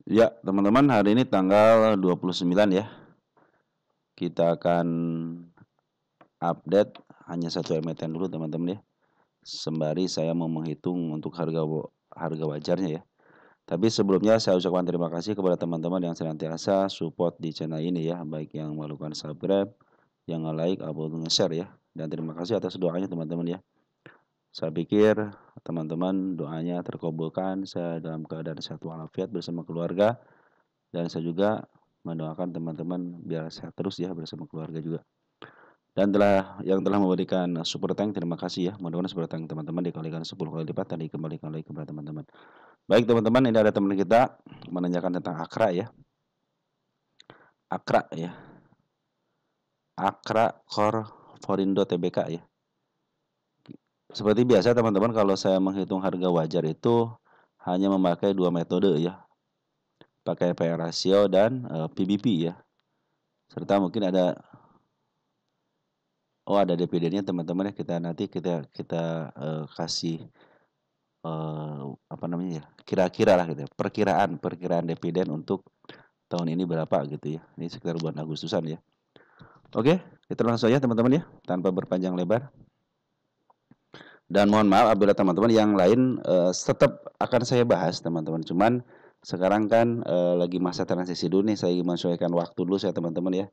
Ya, teman-teman, hari ini tanggal 29 ya. Kita akan update hanya satu emiten dulu, teman-teman ya. Sembari saya mau menghitung untuk harga wajarnya ya. Tapi sebelumnya saya ucapkan terima kasih kepada teman-teman yang senantiasa support di channel ini ya, baik yang melakukan subscribe, yang nge-like ataupun nge-share ya. Dan terima kasih atas doanya teman-teman ya. Saya pikir teman-teman doanya terkabulkan, saya dalam keadaan sehat walafiat bersama keluarga, dan saya juga mendoakan teman-teman biar sehat terus ya bersama keluarga juga. Dan telah memberikan super tank, terima kasih ya. Mudah-mudahan super tank teman-teman dikalikan 10 kali lipat dan dikembalikan lagi kepada teman-teman. Baik teman-teman, ini ada teman kita menanyakan tentang Akra ya. Akra ya. Akra Core Forindo Tbk ya. Seperti biasa teman-teman, kalau saya menghitung harga wajar itu hanya memakai dua metode ya. Pakai PE ratio dan PBP ya. Serta mungkin ada dividennya teman-teman ya. Kita kasih apa namanya ya, kira-kira lah gitu ya. Perkiraan dividen untuk tahun ini berapa gitu ya. Ini sekitar bulan Agustusan ya. Oke, kita langsung saja teman-teman ya, tanpa berpanjang lebar. Dan mohon maaf apabila teman-teman yang lain tetap akan saya bahas teman-teman. Cuman sekarang kan lagi masa transisi dulu nih, saya menyesuaikan waktu dulu saya teman-teman ya.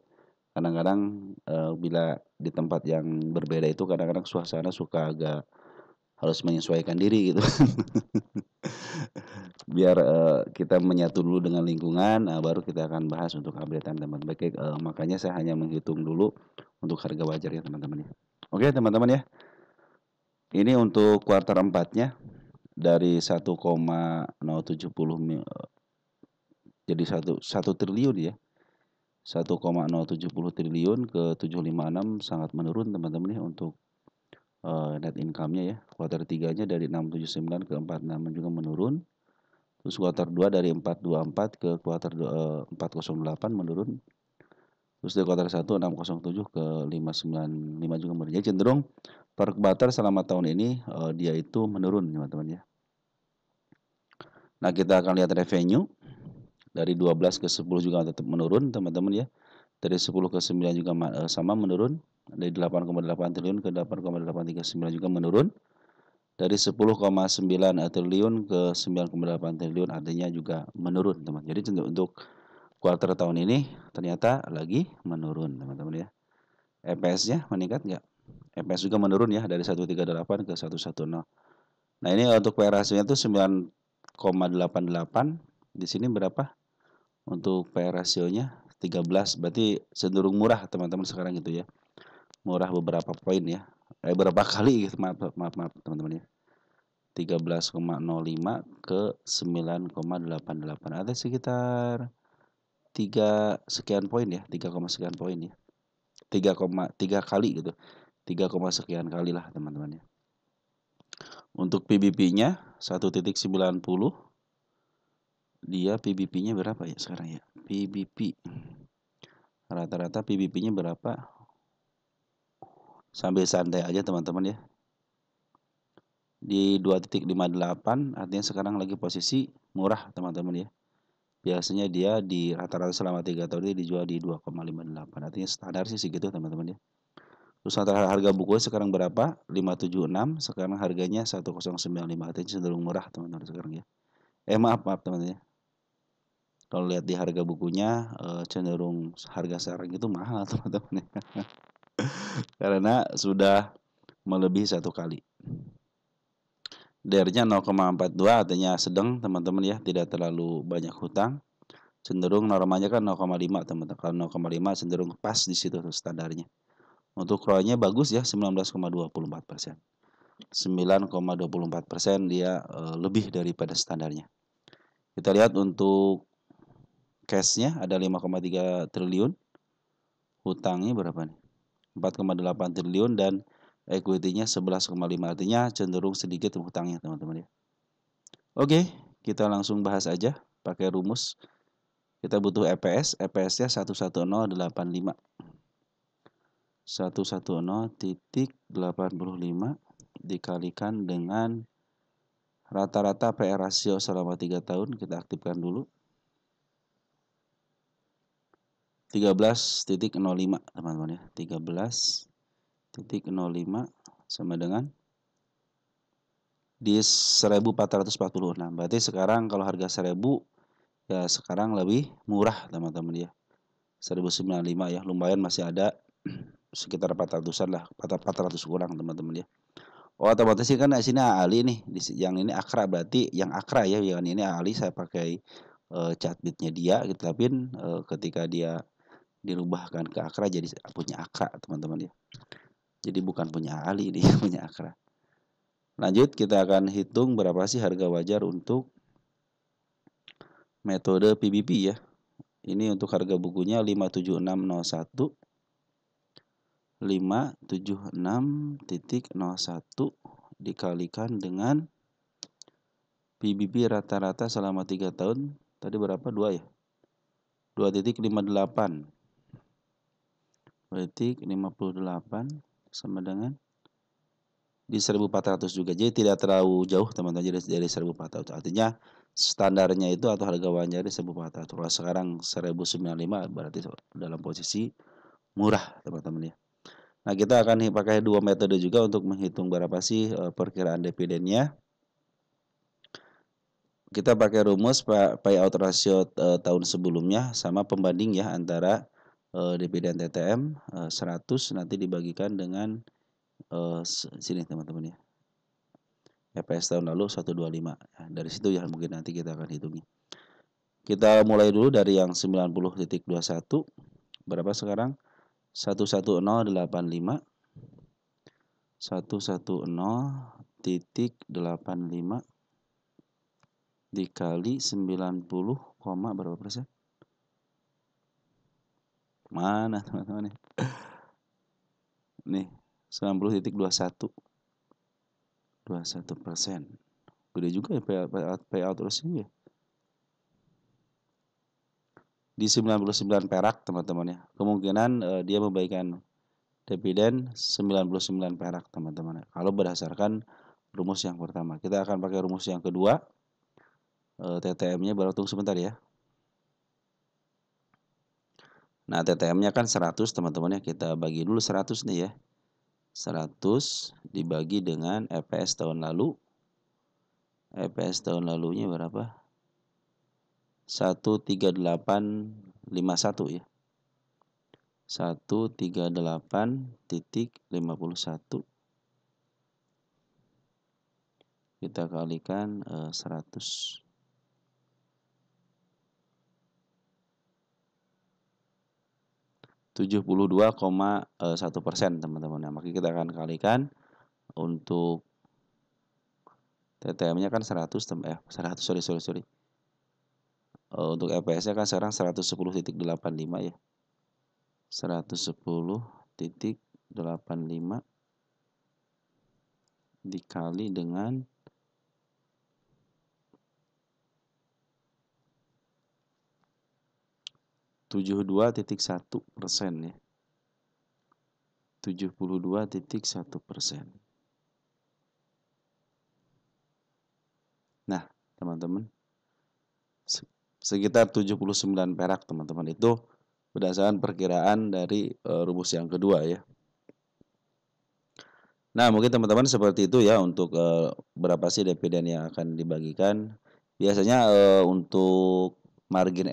Kadang-kadang bila di tempat yang berbeda itu kadang-kadang suasana suka agak harus menyesuaikan diri gitu. Biar kita menyatu dulu dengan lingkungan, baru kita akan bahas untuk updatean teman-teman. Makanya saya hanya menghitung dulu untuk harga wajar ya teman-teman ya. Oke teman-teman ya, ini untuk kuartal 4-nya dari 1,070 jadi 1 triliun ya. 1,070 triliun ke 756 sangat menurun teman-teman ya untuk net income-nya ya. Kuartal 3-nya dari 679 ke 46 juga menurun. Terus kuartal 2 dari 424 ke kuartal 408 menurun. Terus dari kuartal 1 607 ke 595 juga menurun. Jadi cenderung per kuartal selama tahun ini dia itu menurun teman-teman ya. Nah, kita akan lihat revenue dari 12 ke 10 juga tetap menurun teman-teman ya. Dari 10 ke 9 juga sama menurun. Dari 8,8 triliun ke 8,839 juga menurun. Dari 10,9 triliun ke 9,8 triliun artinya juga menurun teman. Jadi untuk kuartal tahun ini ternyata lagi menurun teman-teman ya. EPS-nya meningkat nggak? EPS juga menurun ya dari 138 ke 110. Nah ini untuk P ratio-nya tuh 9,88. Di sini berapa? Untuk P ratio-nya 13. Berarti cenderung murah teman-teman sekarang gitu ya. Murah beberapa poin ya. Berapa kali gitu. Maaf teman-teman ya. 13,05 ke 9,88. Ada sekitar 3 sekian poin ya. 3, sekian poin ya. 3 kali gitu. 3, sekian kali lah teman-teman ya. Untuk PBP-nya 1,90. Dia PBP-nya berapa ya sekarang ya? PBP. Rata-rata PBP-nya berapa? Sambil santai aja teman-teman ya. Di 2,58 artinya sekarang lagi posisi murah teman-teman ya. Biasanya dia di rata-rata selama 3 tahun ini dijual di 2,58. Artinya standar sih segitu teman-teman ya. Terus harga buku sekarang berapa? 576, sekarang harganya 1095. Artinya cenderung murah teman-teman sekarang ya. Maaf teman-teman ya. Kalau lihat di harga bukunya cenderung harga sekarang itu mahal teman-teman ya. Karena sudah melebihi 1 kali. DR-nya 0,42 artinya sedang teman-teman ya, tidak terlalu banyak hutang. Cenderung normalnya kan 0,5 teman-teman. Kalau 0,5 cenderung pas di situ standarnya. Untuk ROE-nya bagus ya 19,24%. 9,24% dia lebih daripada standarnya. Kita lihat untuk cash-nya ada 5,3 triliun. Hutangnya berapa nih? 4,8 triliun dan equity-nya 11,5. Artinya cenderung sedikit hutangnya teman-teman ya. Oke, kita langsung bahas aja pakai rumus. Kita butuh EPS, EPS-nya 11085. 110.85 dikalikan dengan rata-rata PR ratio selama 3 tahun, kita aktifkan dulu. 13.05 teman-teman ya. 13.05 sama dengan di 1446. Berarti sekarang kalau harga 1000 ya sekarang lebih murah teman-teman ya. 1095 ya, lumayan masih ada sekitar 400-an lah, 400 kurang teman-teman ya. Oh, otomatis sih kan di sini Ali nih, yang ini Akra, berarti yang Akra ya, yang ini Ali saya pakai chatbitnya dia gitu, tapi ketika dia dirubahkan ke Akra jadi punya Akra teman-teman ya. Jadi bukan punya Ali ini, punya Akra. Lanjut kita akan hitung berapa sih harga wajar untuk metode PBP ya. Ini untuk harga bukunya 57601 576.01 dikalikan dengan PBB rata-rata selama 3 tahun. Tadi berapa? 2 ya? 2.58. 2.58 sama dengan di 1400 juga. Jadi tidak terlalu jauh teman-teman dari 1400. Artinya standarnya itu atau harga wajar di 1400. Kalau sekarang 1095 berarti dalam posisi murah teman-teman ya. Nah, kita akan pakai dua metode juga untuk menghitung berapa sih perkiraan dividennya. Kita pakai rumus payout ratio tahun sebelumnya sama pembanding ya antara dividen TTM 100 nanti dibagikan dengan sini teman-teman ya. EPS tahun lalu 125. Nah, dari situ ya mungkin nanti kita akan hitungi. Kita mulai dulu dari yang 90.21. Berapa sekarang? 11085. 110.85 dikali 90, berapa persen? Mana teman-teman nih? Nih, 90.21. 21%. Gede juga ya payout terusnya ya. Di 99 perak teman-teman ya. Kemungkinan dia membagikan dividen 99 perak teman-teman. Kalau berdasarkan rumus yang pertama, kita akan pakai rumus yang kedua. TTM-nya baru tunggu sebentar ya. Nah, TTM-nya kan 100 teman-teman ya. Kita bagi dulu 100 nih ya. 100 dibagi dengan EPS tahun lalu. EPS tahun lalunya berapa? 13851 ya. 138.51 kita kalikan 100. 72,1% teman-teman. Nah, maka kita akan kalikan untuk TTM-nya kan 100 sorry. Untuk EPS-nya kan sekarang 110.85 ya. 110.85 dikali dengan 72.1% ya. 72.1%. Nah, teman-teman, sekitar 79 perak teman-teman, itu berdasarkan perkiraan dari rumus yang kedua ya. Nah, mungkin teman-teman seperti itu ya untuk berapa sih dividen yang akan dibagikan. Biasanya untuk margin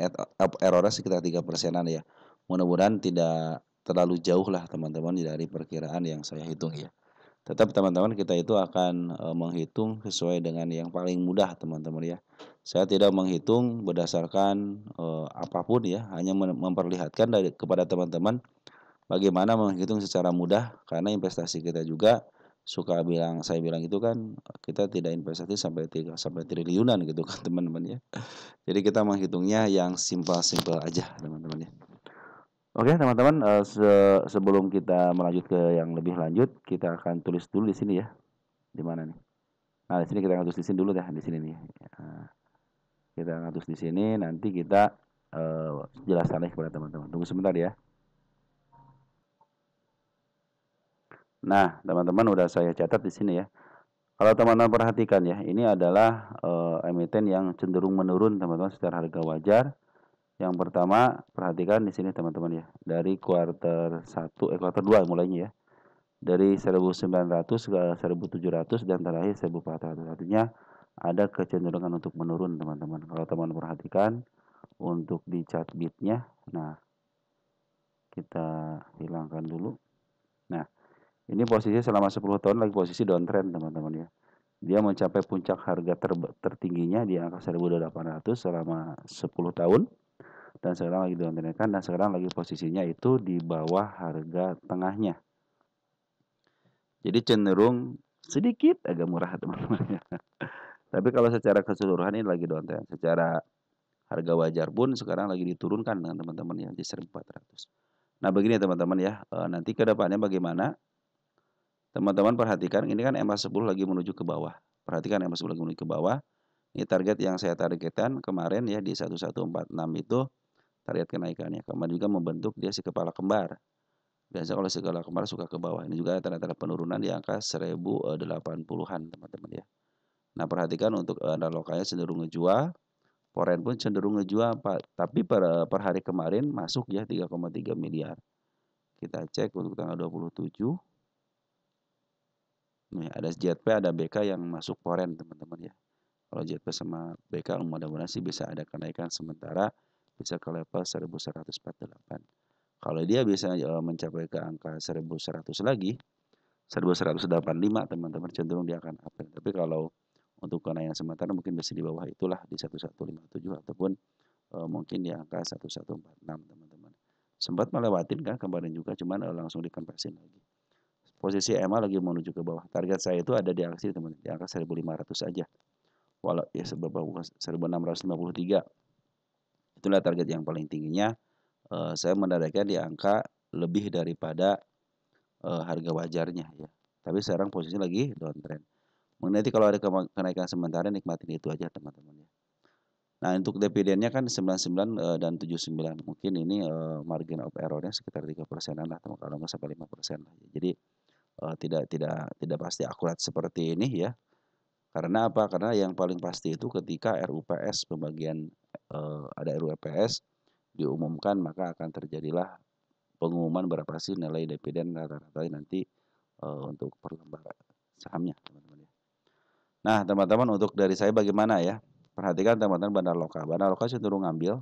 errornya sekitar 3%-an ya. Mudah-mudahan tidak terlalu jauh lah teman-teman dari perkiraan yang saya hitung ya. Tetap teman-teman kita itu akan menghitung sesuai dengan yang paling mudah teman-teman ya. Saya tidak menghitung berdasarkan apapun ya, hanya memperlihatkan kepada teman-teman bagaimana menghitung secara mudah, karena investasi kita juga saya bilang itu kan kita tidak investasi sampai triliunan gitu kan teman-teman ya. Jadi kita menghitungnya yang simpel-simpel aja teman-teman ya. Oke teman-teman, sebelum kita melanjut ke yang lebih lanjut, kita akan tulis dulu di sini ya. Di mana nih? Nah, di sini kita akan tulis di sini dulu dah, di sini nih. Nah, kita akan tulis di sini, nanti kita jelaskan lagi kepada teman-teman. Tunggu sebentar ya. Nah, teman-teman udah saya catat di sini ya. Kalau teman-teman perhatikan ya, ini adalah emiten yang cenderung menurun teman-teman secara harga wajar. Yang pertama, perhatikan di sini teman-teman ya. Dari kuarter 2 mulainya ya. Dari 1900 ke 1700 dan terakhir 1400. Artinya ada kecenderungan untuk menurun teman-teman. Kalau teman perhatikan untuk di chart bitnya, nah kita hilangkan dulu. Nah, ini posisi selama 10 tahun lagi posisi downtrend teman-teman ya. Dia mencapai puncak harga tertingginya di angka 1800 selama 10 tahun dan sekarang lagi downtrend dan sekarang lagi posisinya itu di bawah harga tengahnya. Jadi cenderung sedikit agak murah teman-teman. Tapi kalau secara keseluruhan ini lagi downtrend. Secara harga wajar pun sekarang lagi diturunkan dengan teman-teman ya di 1400. Nah begini teman-teman ya, nanti ke depannya bagaimana? Teman-teman perhatikan ini kan MA10 lagi menuju ke bawah. Perhatikan MA10 lagi menuju ke bawah. Ini target yang saya targetkan kemarin ya di 1146 itu target kenaikannya. Kemarin juga membentuk dia si kepala kembar. Biasa kalau si kepala kembar suka ke bawah. Ini juga tanda-tanda penurunan di angka 1080-an teman-teman ya. Nah perhatikan untuk lokanya cenderung ngejual. Foreign pun cenderung ngejual, tapi per hari kemarin masuk ya 3,3 miliar. Kita cek untuk tanggal 27. Nih, ada JP, ada BK yang masuk foreign teman-teman ya. Kalau JP sama BK mudah-mudahan sih bisa ada kenaikan sementara bisa ke level 1148. Kalau dia bisa mencapai ke angka 1100 lagi, 1185 teman-teman cenderung dia akan up. Tapi kalau untuk kenaikan sementara mungkin bisa di bawah itulah di 1157 ataupun mungkin di angka 1146 teman-teman. Sempat melewatin kan kemarin juga cuman langsung dikempesin lagi. Posisi EMA lagi menuju ke bawah. Target saya itu ada di angka sini teman, di angka 1500 aja. Walau ya sebab 1653. Itulah target yang paling tingginya. Saya mendaraikan di angka lebih daripada harga wajarnya ya. Tapi sekarang posisi lagi downtrend. Nanti kalau ada kenaikan sementara nikmatin itu aja teman-teman ya. Nah, untuk dividennya kan 99 dan 79. Mungkin ini margin of errornya sekitar 3%-an lah, kalau nggak sampai 5% lah. Jadi tidak pasti akurat seperti ini ya. Karena apa? Karena yang paling pasti itu ketika RUPS pembagian ada RUPS diumumkan maka akan terjadilah pengumuman berapa sih nilai dividen rata-rata nanti untuk per lembar sahamnya teman-teman ya. Nah, teman-teman untuk dari saya bagaimana ya? Perhatikan teman-teman bandar lokal. Bandar lokal cenderung ngambil.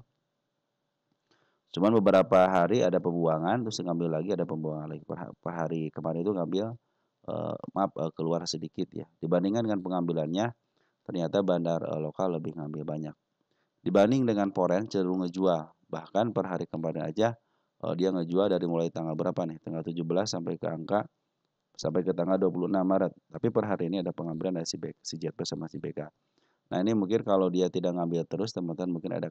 Cuman beberapa hari ada pembuangan, terus ngambil lagi ada pembuangan lagi. Per hari kemarin itu ngambil, keluar sedikit ya. Dibandingkan dengan pengambilannya, ternyata bandar lokal lebih ngambil banyak. Dibanding dengan foreign cenderung ngejual. Bahkan per hari kemarin aja dia ngejual dari mulai tanggal berapa nih? Tanggal 17 sampai ke tanggal 26 Maret. Tapi per hari ini ada pengambilan dari si JP sama si BK. Nah ini mungkin kalau dia tidak ngambil terus teman-teman mungkin ada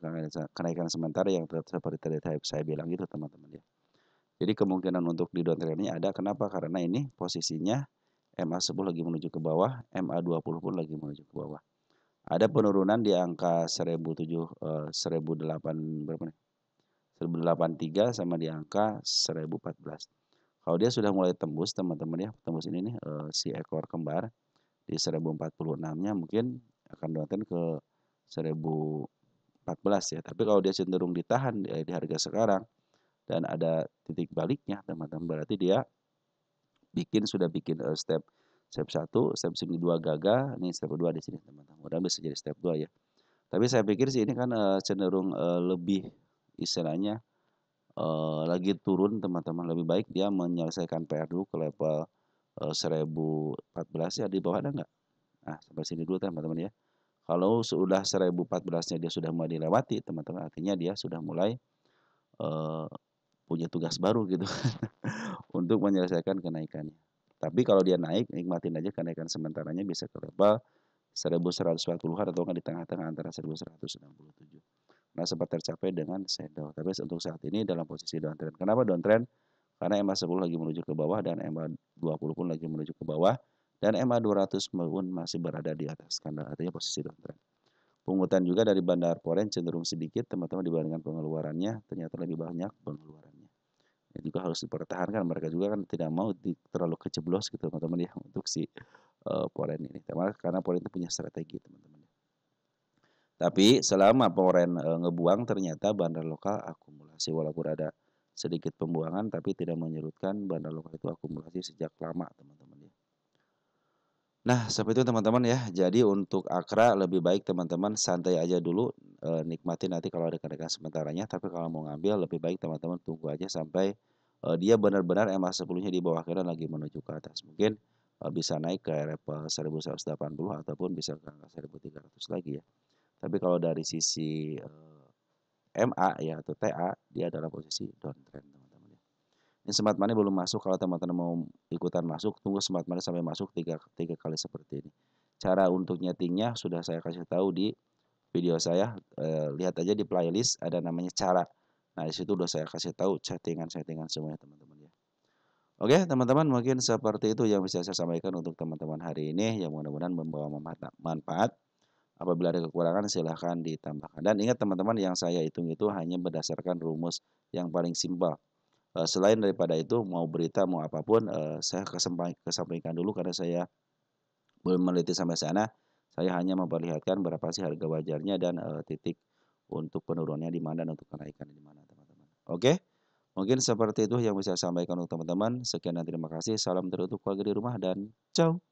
kenaikan sementara yang seperti tadi saya bilang itu teman-teman ya. Jadi kemungkinan untuk di downtrend ini ada. Kenapa? Karena ini posisinya MA10 lagi menuju ke bawah, MA20 pun lagi menuju ke bawah. Ada penurunan di angka 1008 berapa nih? 1083 sama di angka 1014. Kalau dia sudah mulai tembus teman-teman ya, tembus ini nih si ekor kembar di 1046-nya mungkin akan downtrend ke 1014 ya. Tapi kalau dia cenderung ditahan di harga sekarang dan ada titik baliknya teman-teman berarti dia sudah bikin step 1, step 2 gagal, nih step 2 di sini teman-teman. Mudah bisa jadi step 2 ya. Tapi saya pikir sih ini kan cenderung lebih istilahnya lagi turun teman-teman, lebih baik dia menyelesaikan PR dulu ke level 1014 ya, di bawah ada nggak? Nah sampai sini dulu teman-teman ya. Kalau sudah 1014-nya dia sudah mulai dilewati teman-teman, artinya dia sudah mulai punya tugas baru gitu untuk menyelesaikan kenaikannya. Tapi kalau dia naik, nikmatin aja kenaikan sementaranya bisa ke level 1140-an atau di tengah-tengah antara 1167. Nah, sempat tercapai dengan shadow. Tapi untuk saat ini dalam posisi downtrend. Kenapa downtrend? Karena MA10 lagi menuju ke bawah dan MA20 pun lagi menuju ke bawah dan MA200 pun masih berada di atas skandal, artinya posisi downtrend. Pungutan juga dari bandar foreign cenderung sedikit teman-teman dibandingkan pengeluarannya, ternyata lebih banyak pengeluarannya. Ya, juga harus dipertahankan, mereka juga kan tidak mau terlalu keceblos gitu teman-teman ya untuk si foreign ini. Karena foreign itu punya strategi teman-teman. Tapi selama Poren ngebuang ternyata bandar lokal akumulasi walaupun ada sedikit pembuangan tapi tidak menyurutkan bandar lokal itu akumulasi sejak lama teman-teman ya. Nah, seperti itu teman-teman ya. Jadi untuk Akra lebih baik teman-teman santai aja dulu, nikmati nanti kalau ada kenaikan sementaranya, tapi kalau mau ngambil lebih baik teman-teman tunggu aja sampai, dia benar-benar MA10-nya di bawah kanan lagi menuju ke atas. Mungkin, bisa naik ke level 1180 ataupun bisa ke angka 1300 lagi ya. Tapi kalau dari sisi, MA ya atau TA, dia adalah posisi downtrend teman-teman ya. Ini smart money belum masuk, kalau teman-teman mau ikutan masuk, tunggu smart money sampai masuk tiga kali seperti ini. Cara untuk nyetingnya sudah saya kasih tahu di video saya, lihat aja di playlist ada namanya cara. Nah, di situ udah saya kasih tahu settingan-settingan semuanya teman-teman ya. Oke, teman-teman mungkin seperti itu yang bisa saya sampaikan untuk teman-teman hari ini yang mudah-mudahan membawa manfaat. Apabila ada kekurangan silahkan ditambahkan. Dan ingat teman-teman yang saya hitung itu hanya berdasarkan rumus yang paling simpel. Selain daripada itu mau berita mau apapun saya kesampingkan dulu karena saya belum meneliti sampai sana. Saya hanya memperlihatkan berapa sih harga wajarnya dan titik untuk penurunannya di mana dan untuk kenaikan di mana teman-teman. Oke, mungkin seperti itu yang bisa saya sampaikan untuk teman-teman. Sekian dan terima kasih. Salam teruntuk keluarga di rumah dan ciao.